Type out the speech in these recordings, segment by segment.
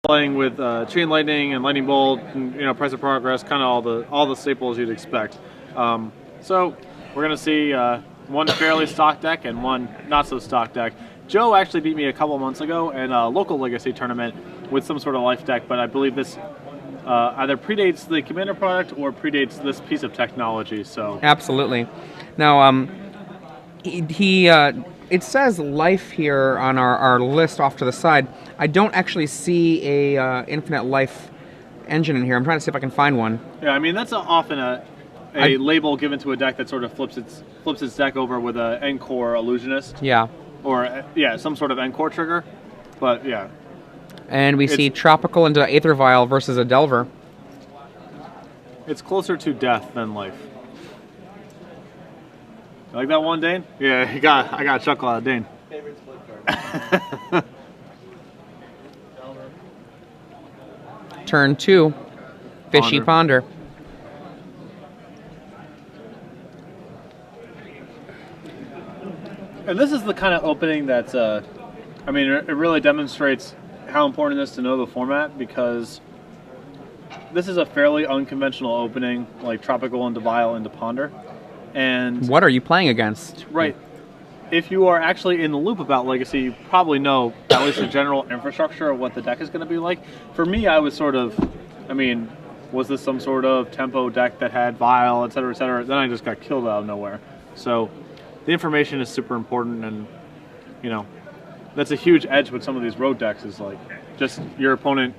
playing with Chain Lightning and Lightning Bolt, and Price of Progress, kind of all the staples you'd expect. So we're gonna see one fairly stock deck and one not so stock deck. Joe actually beat me a couple months ago in a local Legacy tournament with some sort of life deck, but I believe this either predates the Commander product or predates this piece of technology. So absolutely. Now, it says life here on our list off to the side. I don't actually see a infinite life engine in here. I'm trying to see if I can find one. Yeah, I mean that's often a label given to a deck that sort of flips its deck over with an Encore Illusionist. Yeah. Or some sort of Encore trigger. But yeah. And we see Tropical into Aether Vial versus a Delver. It's closer to death than life. You like that one, Dane? Yeah, I got a chuckle out of Dane. Favorite split card. Turn 2, Fishy Ponder. And this is the kind of opening that's, I mean, it really demonstrates how important it is to know the format, because this is a fairly unconventional opening, like Tropical into Vial into Ponder. And what are you playing against? Right. If you are actually in the loop about Legacy, you probably know at least the general infrastructure of what the deck is going to be like. For me, I was sort of, I mean, was this some sort of tempo deck that had Vial, et cetera, et cetera? Then I just got killed out of nowhere. So the information is super important, and, that's a huge edge with some of these road decks, is like just your opponent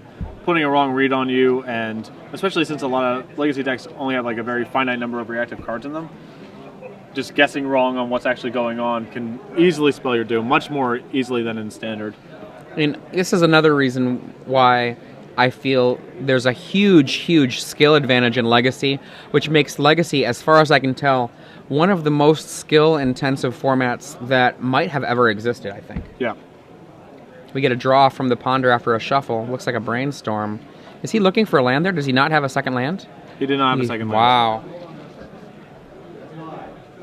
putting a wrong read on you, and especially since a lot of Legacy decks only have like a very finite number of reactive cards in them, just guessing wrong on what's actually going on can easily spell your doom, much more easily than in Standard. And this is another reason why I feel there's a huge skill advantage in Legacy, which makes Legacy, as far as I can tell, one of the most skill-intensive formats that might have ever existed, I think. Yeah. We get a draw from the Ponder after a shuffle. Looks like a Brainstorm. Is he looking for a land there? Does he not have a second land? He did not have a second land. Wow.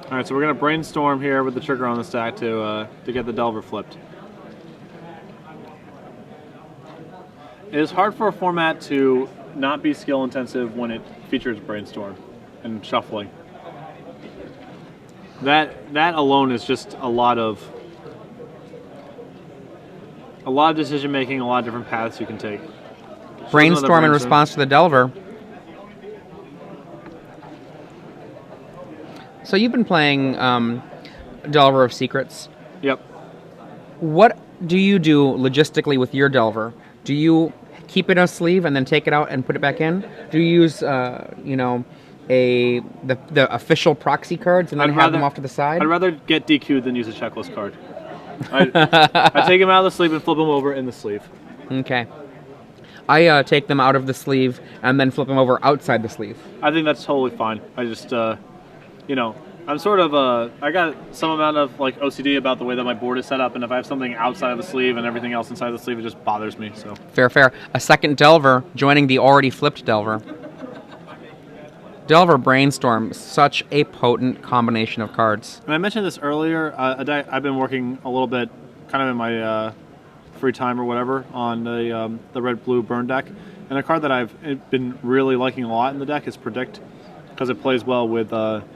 All right, so we're going to Brainstorm here with the trigger on the stack to get the Delver flipped. It is hard for a format to not be skill-intensive when it features Brainstorm and shuffling. That alone is just a lot of decision making, a lot of different paths you can take. Brainstorm in response to the Delver. So you've been playing Delver of Secrets. Yep. What do you do logistically with your Delver? Do you keep it in a sleeve and then take it out and put it back in? Do you use the official proxy cards and then have them off to the side? I'd rather get DQ'd than use a checklist card. I take them out of the sleeve and flip them over in the sleeve. Okay. I take them out of the sleeve and then flip them over outside the sleeve. I think that's totally fine. I just, I'm sort of, I got some amount of like OCD about the way that my board is set up, and if I have something outside of the sleeve and everything else inside the sleeve, it just bothers me. So fair. A second Delver joining the already flipped Delver. Delver Brainstorm, such a potent combination of cards. And I mentioned this earlier. I've been working a little bit, kind of in my free time or whatever, on the red-blue burn deck. And a card that I've been really liking a lot in the deck is Predict, because it plays well with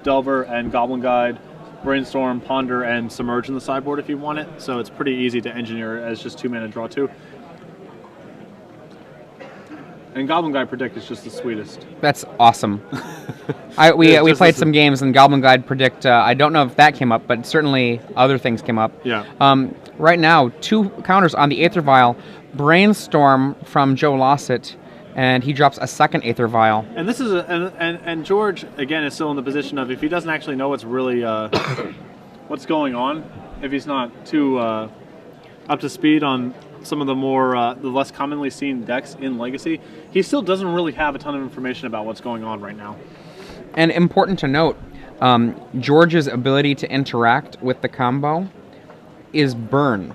Delver and Goblin Guide, Brainstorm, Ponder, and Submerge in the sideboard if you want it. So it's pretty easy to engineer as just 2-mana draw 2. And Goblin Guide Predict is just the sweetest. That's awesome. We played some games, and Goblin Guide Predict, I don't know if that came up, but certainly other things came up. Yeah. Right now, 2 counters on the Aether Vial. Brainstorm from Joe Lossett, and he drops a second Aether Vial. And this is and George, again, is still in the position of, if he doesn't actually know what's really what's going on, if he's not too up to speed on some of the more the less commonly seen decks in Legacy, he still doesn't really have a ton of information about what's going on right now. And important to note, George's ability to interact with the combo is Burn,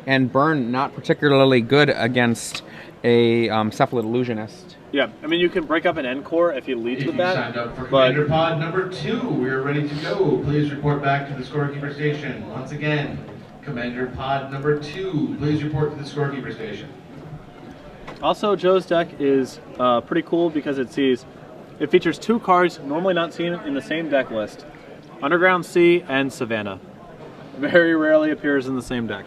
and Burn not particularly good against a Cephalid Illusionist. Yeah, I mean, you can break up an Encore if he leads with that. Signed up for Commander Pod number 2. We're ready to go. Please report back to the scorekeeper station. Once again, Commander Pod number 2. Please report to the scorekeeper station. Also, Joe's deck is pretty cool because it features 2 cards normally not seen in the same deck list: Underground Sea and Savannah. Very rarely appears in the same deck.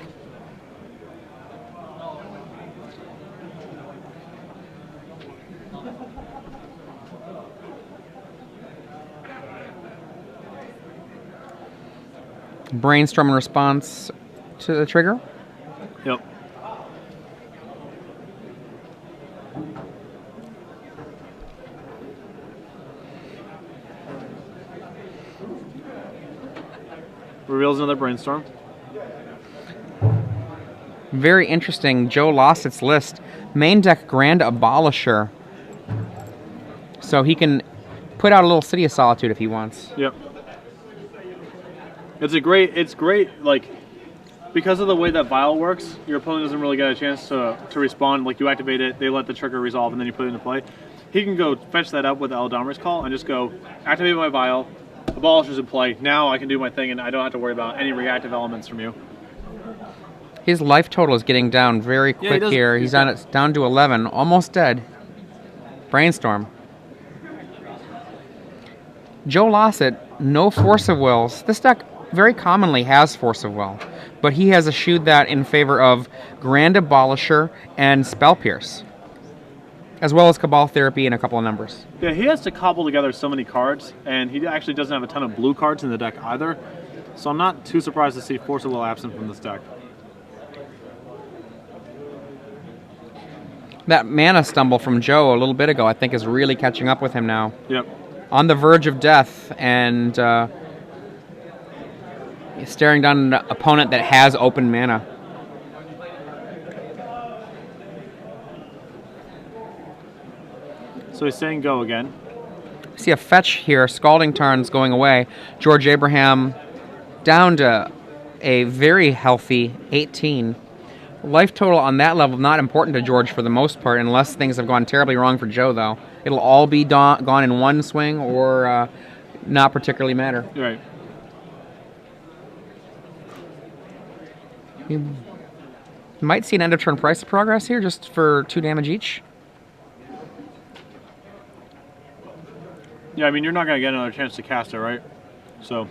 Brainstorm in response to the trigger. Yep. Reveals another brainstorm. Very interesting. Joe Lossett's list. Main deck Grand Abolisher. So he can put out a little City of Solitude if he wants. Yep. It's great, like, because of the way that Vial works, your opponent doesn't really get a chance to respond. Like, you activate it, they let the trigger resolve, and then you put it into play. He can go fetch that up with the Eldamri's Call and just go, activate my Vial, Abolisher's in play, now I can do my thing and I don't have to worry about any reactive elements from you. His life total is getting down very quick here. He's down to 11, almost dead. Brainstorm. Joe Lossett, no Force of Wills. This deck very commonly has Force of Will, but he has eschewed that in favor of Grand Abolisher and Spell Pierce, as well as Cabal Therapy and a couple of numbers. Yeah, he has to cobble together so many cards, and he actually doesn't have a ton of blue cards in the deck either, so I'm not too surprised to see Force of Will absent from this deck. That mana stumble from Joe a little bit ago, I think, is really catching up with him now. Yep. On the verge of death, and staring down an opponent that has open mana. So he's saying go again. See a fetch here. Scalding Tarn's going away. George Abraham down to a very healthy 18. Life total on that level not important to George for the most part, unless things have gone terribly wrong for Joe, though. It'll all be gone in one swing or not particularly matter. Right. You might see an end of turn price of progress here just for 2 damage each. Yeah, I mean, you're not going to get another chance to cast it, right? So.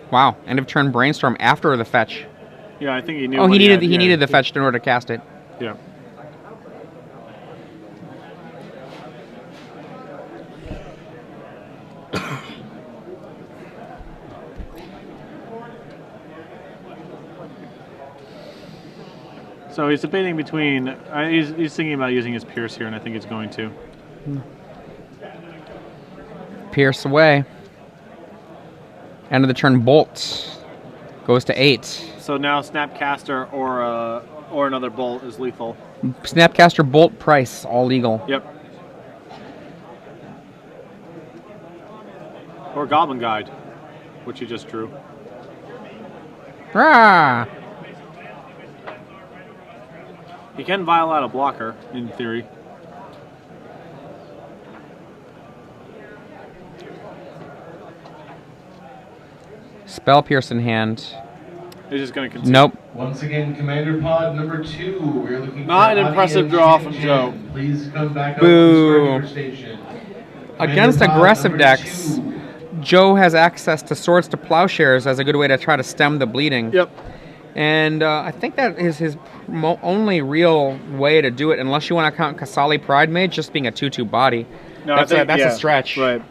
Wow, end of turn Brainstorm after the fetch. Yeah, I think he knew. Oh, he needed the fetch in order to cast it. Yeah. So he's debating between. He's thinking about using his Pierce here, and I think he's going to. Pierce away. End of the turn Bolt goes to 8. So now Snapcaster or another Bolt is lethal. Snapcaster, Bolt, Price, all legal. Yep. Or Goblin Guide, which he just drew. Rah! He can vial out a blocker, in theory. Spell Pierce in hand. He's just going to continue. Nope. Once again, Commander Pod number 2. We're looking Not for an impressive audience draw from Jen. Joe. Please come back up Boo. to the station. Against Commander Pod aggressive number decks, 2. Joe has access to Swords to Plowshares as a good way to try to stem the bleeding. Yep. And I think that is his only real way to do it, unless you want to count Kasali Pride Mage just being a 2/2 body. No, That's yeah, a stretch. Right.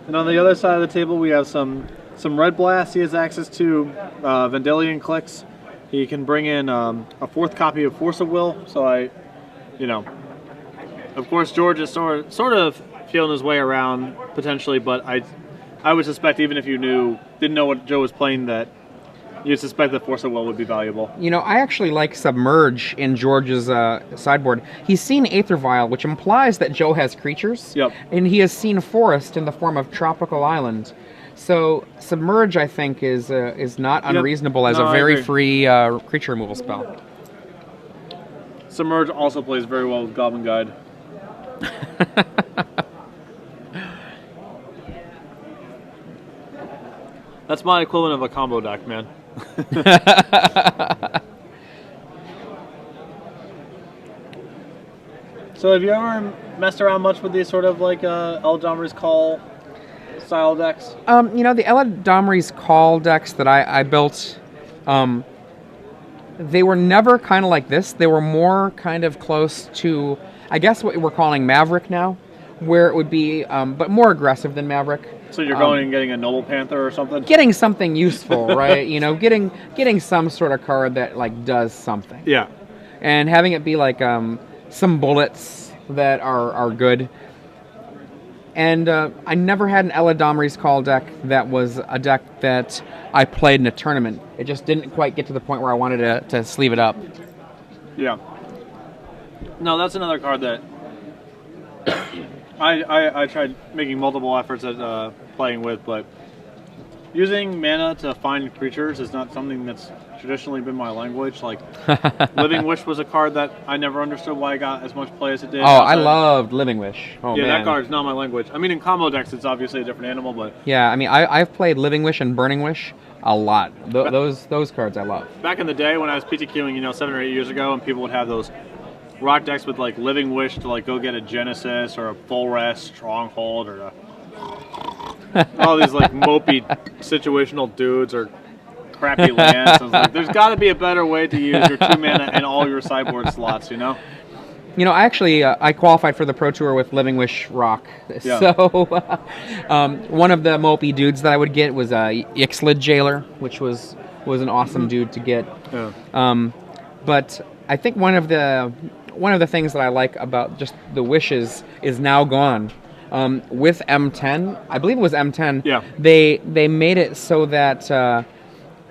And on the other side of the table, we have some Red Blast. He has access to Vendilion Clicks. He can bring in a 4th copy of Force of Will. So of course, George is sort of feeling his way around potentially, but I would suspect even if you didn't know what Joe was playing, that you'd suspect that Force of Will would be valuable. I actually like Submerge in George's sideboard. He's seen Aether Vial, which implies that Joe has creatures. Yep. And he has seen Forest in the form of Tropical Island. So Submerge, I think, is not unreasonable as a very free creature removal spell. Submerge also plays very well with Goblin Guide. That's my equivalent of a combo deck, man. So have you ever messed around much with these sort of like Eldamri's Call style decks? The Eladamri's Call decks that I built, they were never kind of like this. They were more kind of close to, I guess, what we're calling Maverick now, where it would be, but more aggressive than Maverick. So you're going and getting a Noble Panther or something? Getting something useful, right? Getting some sort of card that like does something. Yeah. And having it be like some bullets that are good. And I never had an Eladamri's Call deck that was a deck that I played in a tournament. It just didn't quite get to the point where I wanted to sleeve it up. Yeah. No, that's another card that I tried making multiple efforts at playing with, but using mana to find creatures is not something that's traditionally been my language. Like, Living Wish was a card that I never understood why it got as much play as it did. Oh, I loved Living Wish. Oh, yeah, man. that card's not my language. I mean, in combo decks, it's obviously a different animal, but... Yeah, I mean, I've played Living Wish and Burning Wish a lot. Those cards I love. Back in the day when I was PTQing, 7 or 8 years ago, and people would have those rock decks with, like, Living Wish to, like, go get a Genesis or a Full Rest Stronghold or all these, like, mopey situational dudes or crappy lands. I was like, there's got to be a better way to use your 2 mana and all your sideboard slots, I actually I qualified for the Pro Tour with Living Wish Rock. Yeah. So one of the mopey dudes that I would get was Ixlid Jailer, which was an awesome dude to get. Yeah. But I think one of the things that I like about just the wishes is now gone. With M10, I believe it was M10. Yeah. They made it so that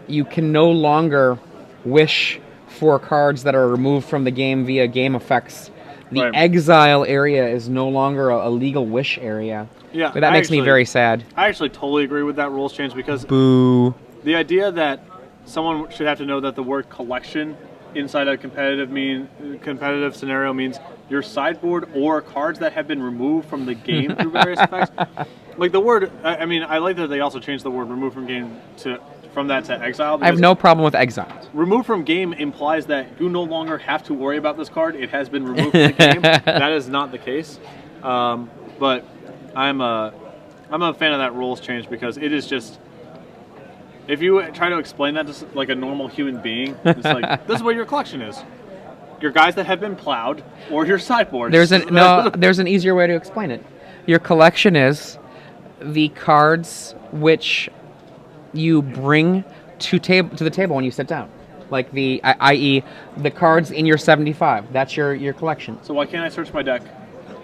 you can no longer wish for cards that are removed from the game via game effects. The Right. exile area is no longer a legal wish area. Yeah, But that makes me very sad. I actually totally agree with that rules change because Boo. the idea that someone should have to know that the word collection inside a competitive scenario means your sideboard or cards that have been removed from the game through various effects. Like the word, I like that they also changed the word remove from game from that to exile. I have no problem with exile. Remove from game implies that you no longer have to worry about this card. It has been removed from the game. That is not the case. But I'm a fan of that rules change because it is just, if you try to explain that to like a normal human being, it's like, this is what your collection is. Your guys that have been plowed or your sideboards. There's an easier way to explain it. Your collection is the cards which you bring to the table when you sit down. Like i.e. the cards in your 75. That's your collection. So why can't I search my deck?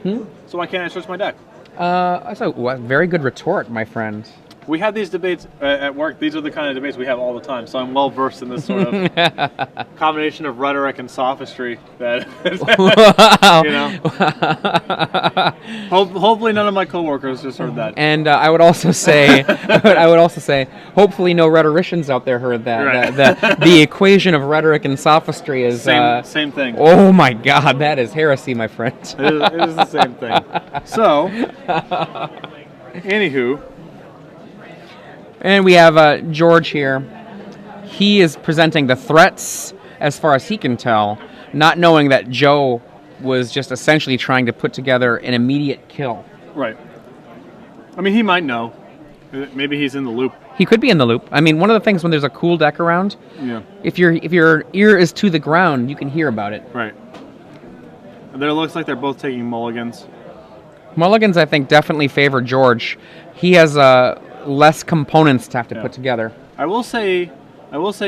So why can't I search my deck? That's a very good retort, my friend. We have these debates at work. These are the kind of debates we have all the time. So I'm well versed in this sort of combination of rhetoric and sophistry. That hopefully none of my coworkers just heard that. And I would also say, hopefully no rhetoricians out there heard that. Right. The equation of rhetoric and sophistry is same thing. Oh my God, that is heresy, my friend. It is the same thing. So, anywho. And we have George here. He is presenting the threats as far as he can tell, not knowing that Joe was just essentially trying to put together an immediate kill. Right. I mean, he might know. Maybe he's in the loop. He could be in the loop. I mean, one of the things when there's a cool deck around, yeah, if your ear is to the ground, you can hear about it. Right. There looks like they're both taking mulligans. Mulligans, I think, definitely favor George. He has less components to have to put together. I will say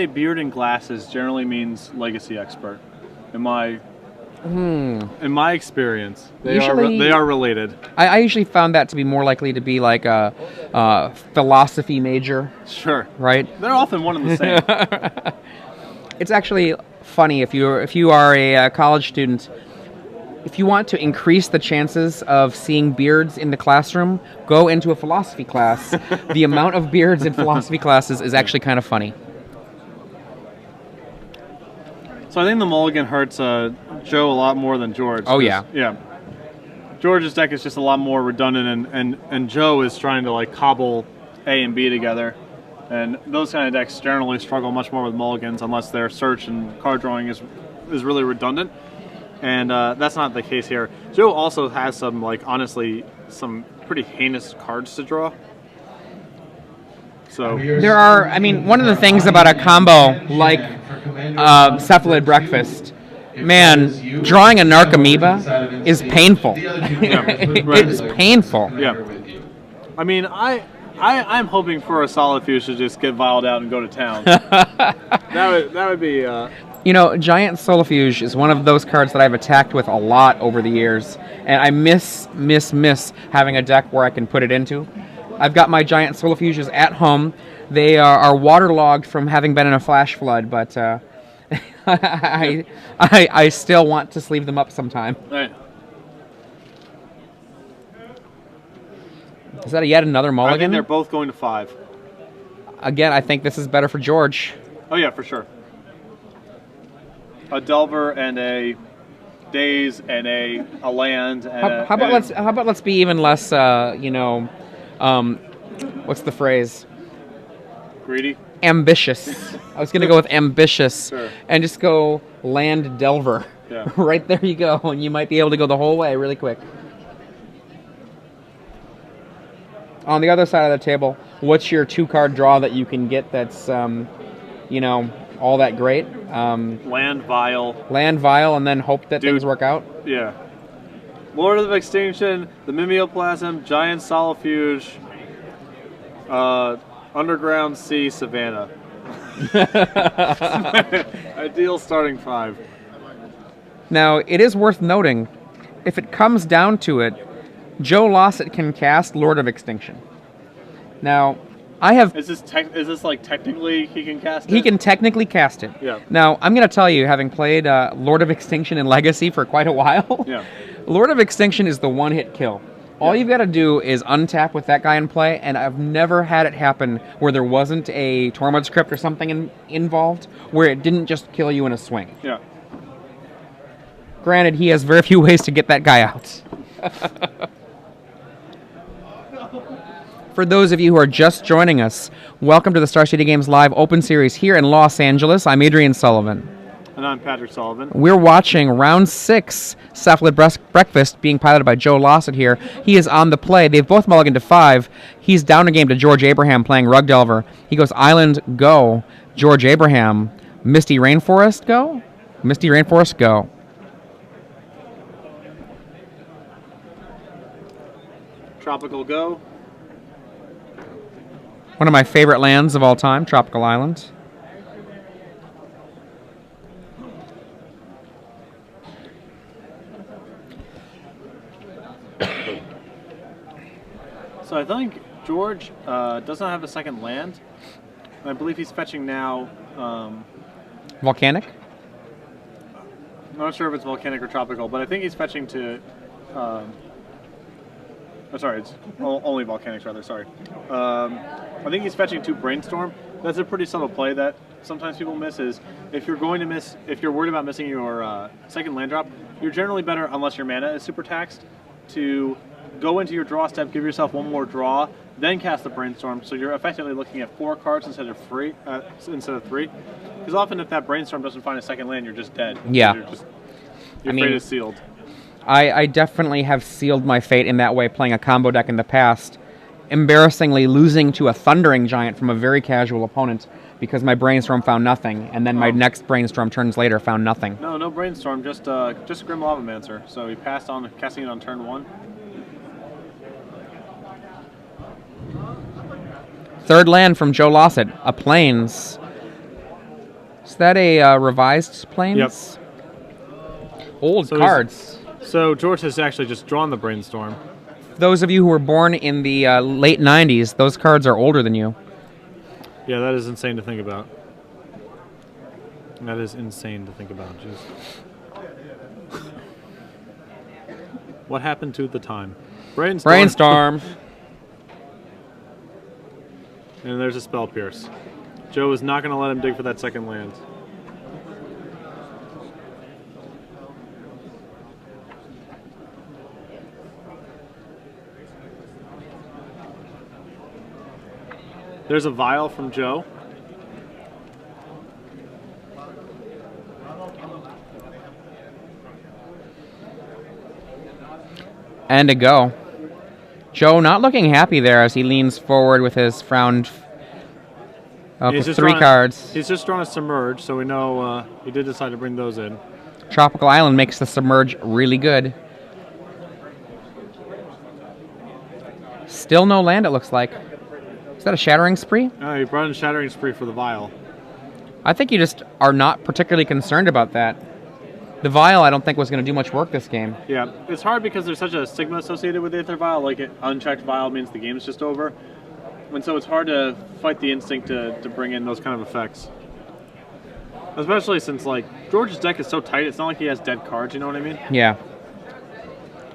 beard and glasses generally means legacy expert. In my experience, they are related. I usually found that to be more likely to be like a philosophy major. Sure. Right? They're often one and the same. It's actually funny if you are a college student. If you want to increase the chances of seeing beards in the classroom, go into a philosophy class. The amount of beards in philosophy classes is actually kind of funny. So I think the mulligan hurts Joe a lot more than George. Oh, yeah. Yeah. George's deck is just a lot more redundant, and Joe is trying to like cobble A and B together. And those kind of decks generally struggle much more with mulligans unless their search and card drawing is really redundant. And that's not the case here. Joe also has some, like, honestly, some pretty heinous cards to draw. So There are, I mean, one of the things about a combo like Cephalid Breakfast, man, drawing a Narcomoeba is painful. It's painful. Yeah. I mean, I'm hoping for a Solifuge to just get vialed out and go to town. that would be. You know, Giant Solifuge is one of those cards that I've attacked with a lot over the years, and I miss having a deck where I can put it into. I've got my Giant Solifuges at home. They are waterlogged from having been in a flash flood, but I still want to sleeve them up sometime. Right. Is that yet another I mulligan? think they're both going to 5. Again, I think this is better for George. Oh yeah, for sure. A Delver and a Daze and a land. And How about let's be even less what's the phrase? greedy? Ambitious. I was gonna go with ambitious, Sure. and just go land Delver. Yeah. Right there you go, and you might be able to go the whole way really quick. On the other side of the table, what's your 2-card draw that you can get that's, all that great? Land Vial. Land Vial, and then hope that Dude. things work out? Yeah. Lord of Extinction, the Mimeoplasm, Giant Solifuge, Underground Sea, Savannah. Ideal starting 5. Now, it is worth noting, if it comes down to it, Joe Lossett can cast Lord of Extinction. Now, I have... Is this like technically he can cast it? He can technically cast it. Yeah. Now, I'm going to tell you, having played Lord of Extinction in Legacy for quite a while, Yeah. Lord of Extinction is the one-hit kill. All Yeah. you've got to do is untap with that guy in play, and I've never had it happen where there wasn't a Tormod script or something involved, where it didn't just kill you in a swing. Yeah. Granted, he has very few ways to get that guy out. For those of you who are just joining us, welcome to the Star City Games Live Open Series here in Los Angeles. I'm Adrian Sullivan. And I'm Patrick Sullivan. We're watching Round 6, Cephalid Breakfast, being piloted by Joe Lossett here. He is on the play. They've both mulliganed to 5. He's down a game to George Abraham playing Rug Delver. He goes Island, go. George Abraham, Misty Rainforest, go. Misty Rainforest, go. Tropical Go. One of my favorite lands of all time, Tropical Island. So I think George doesn't have a second land. I believe he's fetching now. Volcanic? I'm not sure if it's volcanic or tropical, but I think he's fetching to. Sorry, it's only volcanics rather. Sorry. I think he's fetching to Brainstorm. That's a pretty subtle play that sometimes people miss. Is if you're worried about missing your second land drop, you're generally better, unless your mana is super taxed, to go into your draw step, give yourself one more draw, then cast the Brainstorm. So you're effectively looking at 4 cards instead of 3. Because often, if that Brainstorm doesn't find a second land, you're just dead. Yeah. Your fate is sealed. I definitely have sealed my fate in that way playing a combo deck in the past. Embarrassingly losing to a Thundering Giant from a very casual opponent because my Brainstorm found nothing, and then my next Brainstorm turns later found nothing. No Brainstorm, just Grim Lavamancer. So he passed on casting it on turn 1. Third land from Joe Lossett, a Plains. Is that a revised Plains? Yep. Old So cards. So George has actually just drawn the Brainstorm. Those of you who were born in the late 90s, those cards are older than you. Yeah, that is insane to think about. That is insane to think about. Jeez. What happened to the time? Brainstorm. And there's a Spell Pierce. Joe is not going to let him dig for that second land. There's a vial from Joe. And a go. Joe not looking happy there as he leans forward with his frowned with 3 cards. He's just drawn a Submerge, so we know he did decide to bring those in. Tropical Island makes the Submerge really good. Still no land, it looks like. Is that a Shattering Spree? Oh, he brought in Shattering Spree for the vial. I think you just are not particularly concerned about that. The vial, I don't think, was going to do much work this game. Yeah, it's hard because there's such a stigma associated with Aether Vial. Like, an unchecked vial means the game's just over. And so it's hard to fight the instinct to bring in those kind of effects. Especially since, like, George's deck is so tight, it's not like he has dead cards, you know what I mean? Yeah.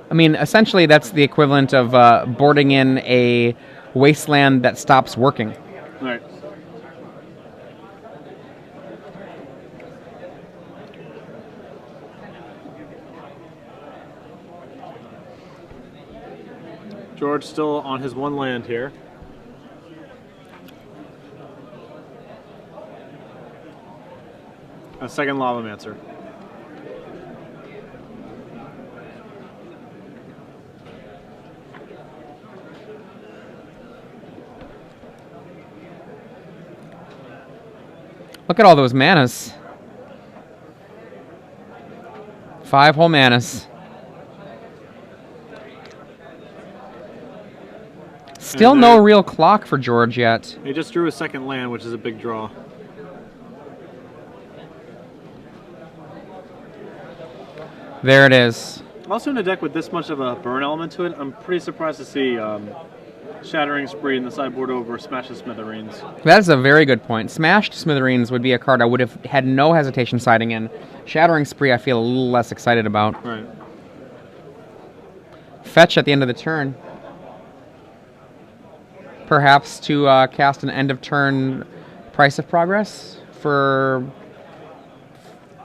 I mean, essentially, that's the equivalent of boarding in a wasteland that stops working. Right. George still on his 1 land here. A second Lavamancer. Look at all those manas. 5 whole manas. Still no real clock for George yet. He just drew a second land, which is a big draw. There it is. Also in a deck with this much of a burn element to it, I'm pretty surprised to see Shattering Spree in the sideboard over Smash the Smithereens. That is a very good point. Smashed Smithereens would be a card I would have had no hesitation siding in. Shattering Spree I feel a little less excited about. Right. Fetch at the end of the turn. Perhaps to cast an end of turn Price of Progress for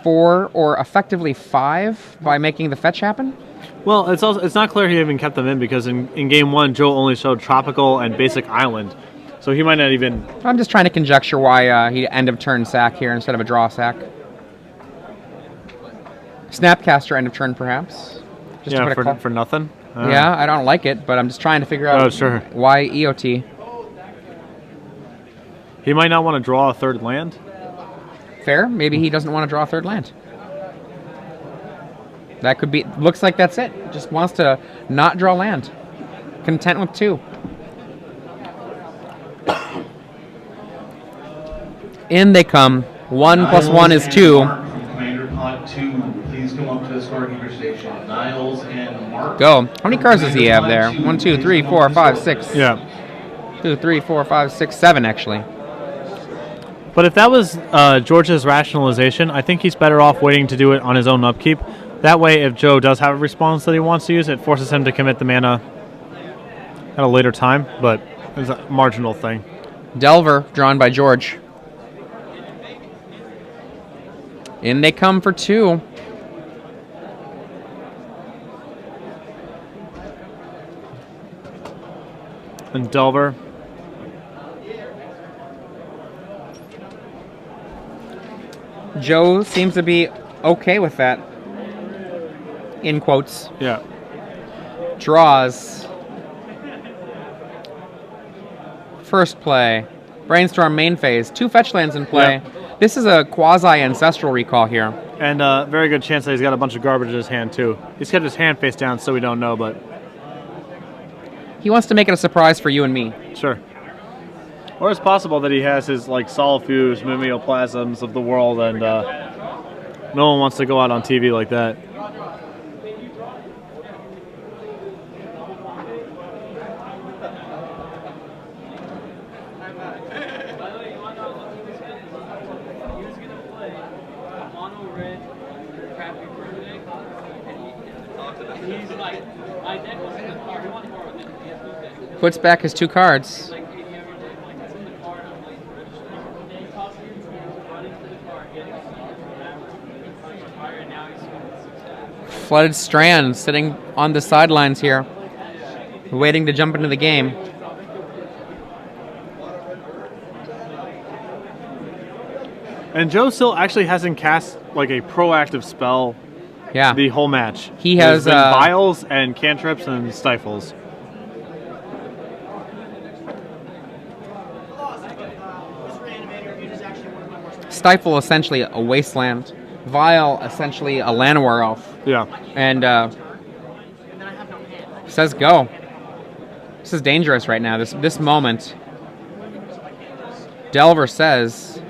4 or effectively 5 by making the fetch happen? Well, it's not clear he even kept them in because in game 1, Joe only showed Tropical and Basic Island. So he might not even... I'm just trying to conjecture why he end of turn sack here instead of a draw sack. Snapcaster end of turn, perhaps? Just yeah, for nothing? Yeah, I don't like it, but I'm just trying to figure out why EOT. He might not want to draw a 3rd land. Fair. Maybe he doesn't want to draw a 3rd land. That could be... Looks like that's it. Just wants to not draw land. Content with 2. In they come. 1 plus 1 is 2. Commander Pod 2, please come up to the scorekeeper station. Niles and Mark. Go. How many cards does he have there? 1, 2, 3, 4, 5, 6. Yeah. 2, 3, 4, 5, 6, 7, actually. But if that was George's rationalization, I think he's better off waiting to do it on his own upkeep. That way, if Joe does have a response that he wants to use, it forces him to commit the mana at a later time, but it's a marginal thing. Delver, drawn by George. In they come for 2. And Delver. Joe seems to be okay with that. In quotes. Yeah. Draws. First play. Brainstorm main phase. 2 fetch lands in play. Yeah. This is a quasi-ancestral recall here. And very good chance that he's got a bunch of garbage in his hand, too. He's kept his hand face down, so we don't know, but... He wants to make it a surprise for you and me. Sure. Or it's possible that he has his, like, Solifuse mimeoplasms of the world, and no one wants to go out on TV like that. Puts back his 2 cards. Flooded Strand sitting on the sidelines here, waiting to jump into the game. And Joe still actually hasn't cast like a proactive spell Yeah. the whole match. He There's has, been vials and cantrips and stifles. Stifle essentially a wasteland. Vial essentially a Llanowar elf. Yeah. And says go. This is dangerous right now. This moment. Delver says.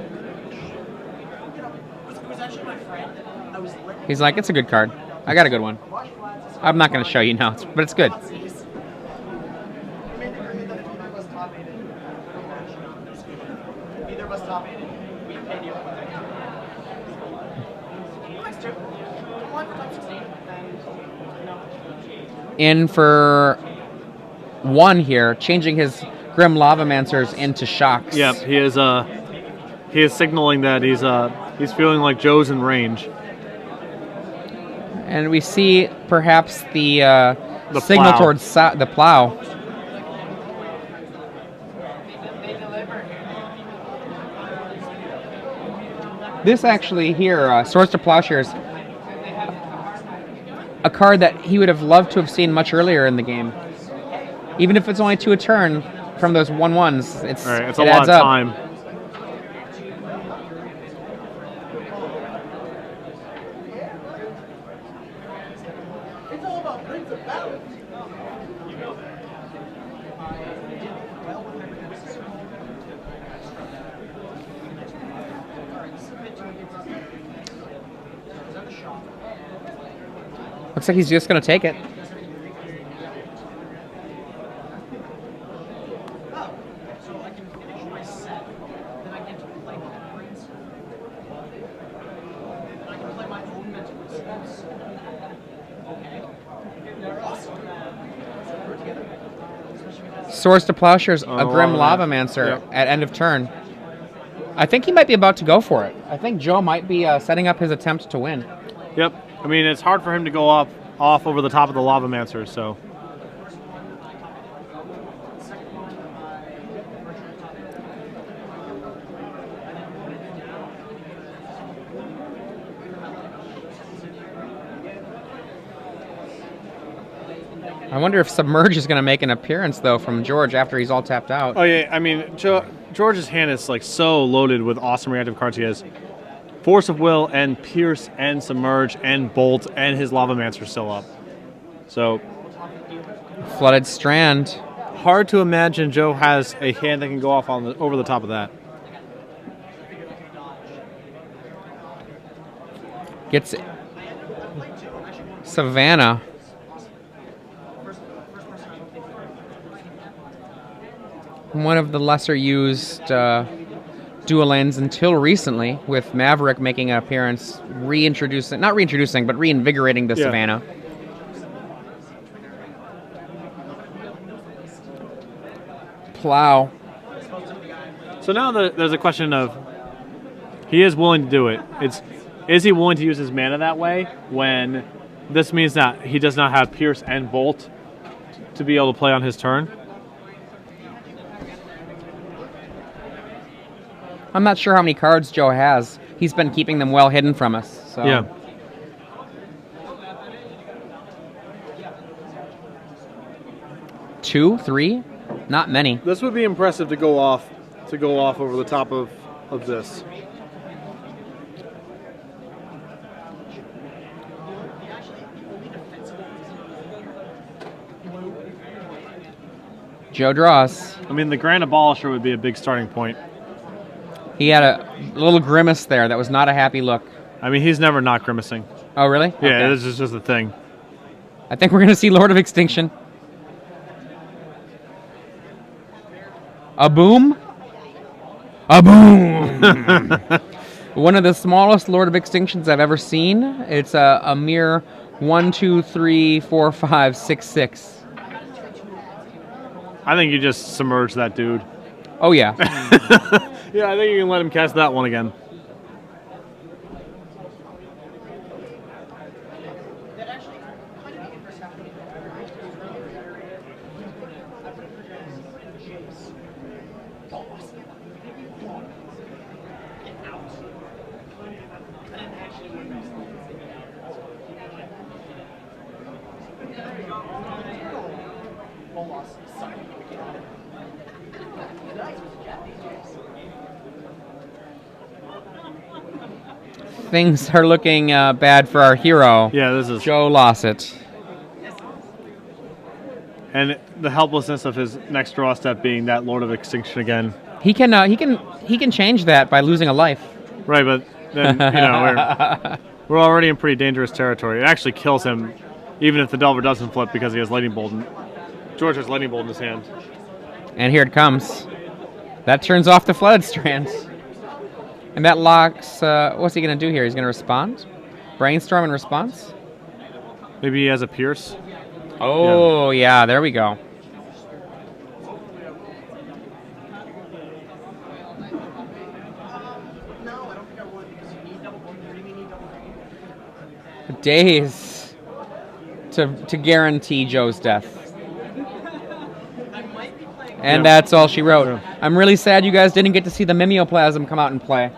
He's like, it's a good card. I got a good one. I'm not going to show you now, but it's good. In for one here, changing his Grim Lavamancers into shocks. Yep, he is signaling that he's feeling like Joe's in range. And we see perhaps the signal plow. towards the plow. This actually here, Swords to Plowshares, a card that he would have loved to have seen much earlier in the game. Even if it's only 2 a turn from those 1/1s, It's a it lot adds of up. time. Looks like he's just going to take it. Swords to Plowshares, a Grim Lavamancer Yep. at end of turn. I think he might be about to go for it. I think Joe might be setting up his attempt to win. Yep. I mean, it's hard for him to go off over the top of the Lavamancers, so. I wonder if Submerge is going to make an appearance, though, from George after he's all tapped out. Oh yeah, I mean, George's hand is like so loaded with awesome reactive cards. He has Force of Will and Pierce and Submerge and Bolt and his Lavamancers still up. So Flooded Strand. hard to imagine Joe has a hand that can go off on over the top of that. Gets Savannah. One of the lesser used dual lands until recently, with Maverick making an appearance, not reintroducing, but reinvigorating the Yeah. Savannah. Plow. So now there's a question of he is willing to do it. Is he willing to use his mana that way when this means that he does not have Pierce and Bolt to be able to play on his turn? I'm not sure how many cards Joe has. He's been keeping them well hidden from us. So. Yeah. Two, three, not many. This would be impressive to go off over the top of this. Joe draws. I mean, the Grand Abolisher would be a big starting point. He had a little grimace there. That was not a happy look. I mean, he's never not grimacing. Oh, really? Yeah, Okay. this is just a thing. I think we're going to see Lord of Extinction. A boom? A boom! One of the smallest Lord of Extinctions I've ever seen. It's a mere 1, 2, 3, 4, 5, 6, 6. I think you just submerge that dude. Oh, yeah. Yeah, I think you can let him cast that one again. Things are looking bad for our hero, Yeah, this is Joe Lossett. and the helplessness of his next draw step being that Lord of Extinction again. He can change that by losing a life. Right, but then we're already in pretty dangerous territory. It actually kills him, even if the Delver doesn't flip because he has Lightning Bolt. George has Lightning Bolt in his hand. And here it comes. That turns off the flooded strands. And that locks... what's he going to do here? He's going to respond? Brainstorm in response? Maybe he has a Pierce. Oh, yeah, there we go. Days to guarantee Joe's death. And that's all she wrote. Yeah. I'm really sad you guys didn't get to see the mimeoplasm come out and play.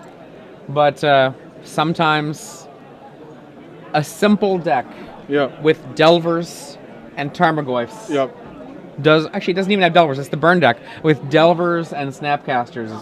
But sometimes a simple deck with Delvers and Tarmogoyfs Yep. doesn't even have Delvers. It's the burn deck with Delvers and Snapcasters is all.